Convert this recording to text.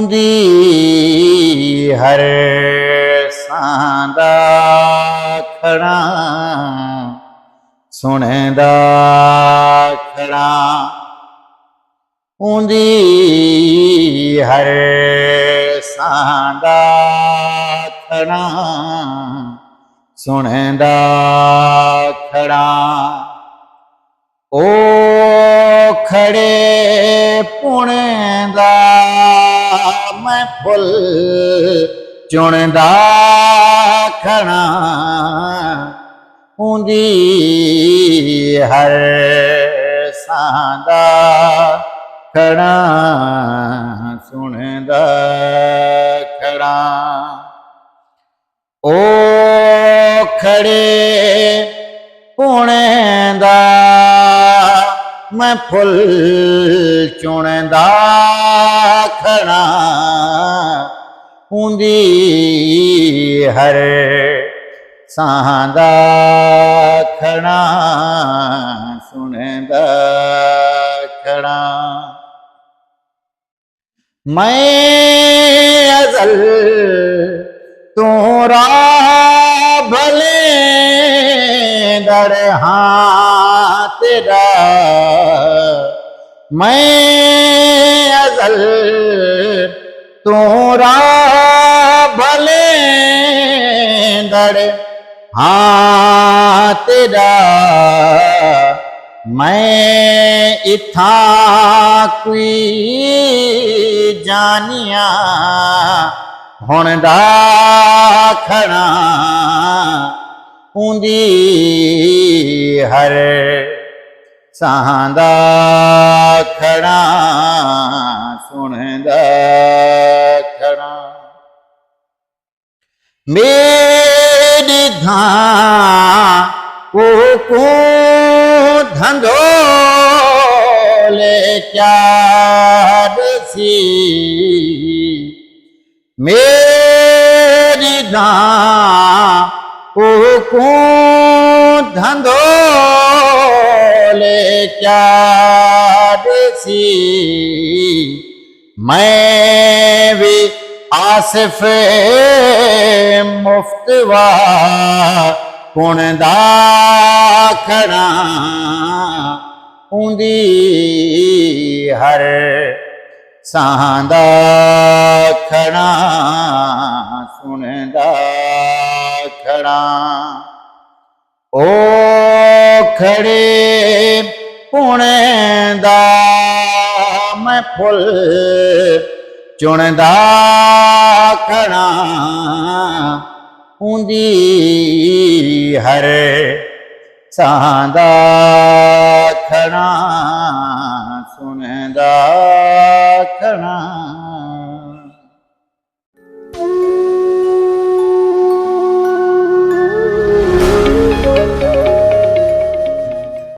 ਹੁੰਦੀ ਹਰ ਸਾਂਦਾ ਖੜਾ ਸੁਣਦਾ ਖੜਾ ਹੁੰਦੀ ਹਰ ਸਾਂਦਾ ਖੜਾ ਸੁਣਦਾ ਖੜਾ ਓ ਖੜੇ ਪੁਣੇ ਦਾ ਮੈਂ ਫੁੱਲ ਚੁਣਦਾ ਖੜਾ ਹੁੰਦੀ ਹਰ ਸਾਂਦਾ ਖੜਾ ਸੁਣਦਾ ਖੜਾ ਓ ਖੜੇ ਪੁਣੇ ਦਾ ਮੈਂ ਫੁੱਲ ਚੁਣਦਾ ਖੜਾ ਹੁੰਦੀ ਹਰ ਸਾਂਦਾ ਖੜਾ ਸੁਣਦਾ ਖੜਾ ਮੈਂ ਅਜ਼ਲ ਤੂੰ ਰਾਹ ਭਲੇ ਦਰ ਹਾਂ ਤੇਰਾ ਮੈਂ ਅਜ਼ਲ ਤੂੰ ਰਾਹ ਭਲੇ ਦਰ ਹਾਂ ਤੇਰਾ ਮੈਂ ਇਥਾਂ ਕੋਈ ਜਾਨੀਆਂ ਹੁਣ ਦਾ ਖੜਾ ਹੁੰਦੀ ਹਰ ਸਾਂਦਾ ਖੜਾ ਸੁਣਦਾ ਖੜਾ ਮੇਰੀ ਧਾਂ ਕੋ ਧੰਧੋ ਲੈ ਚਾਰ ਸੀ ਮੇਰੀ ਧਾਂ ਕੋ ਧੰਧੋ ਲੈ ਚਾਰ ਸੀ ਮੈਂ ਵੀ ਆਸਿਫ ਮੁਫਤਵਾ ਪੁਣ ਦਾ ਖੜਾ ਹੁੰਦੀ ਹਰ ਸਾਂਦਾ ਖੜਾ ਸੁਣਦਾ ਖੜਾ ਓ ਖੜੇ ਪੁਣੇ ਦਾ ਮੈਂ ਫੁੱਲ ਚੁਣਦਾ ਖੜਾ ਹੁੰਦੀ ਹਰ ਸਾਂਦਾ ਖੜਾ ਸੁਣਦਾ ਖੜਾ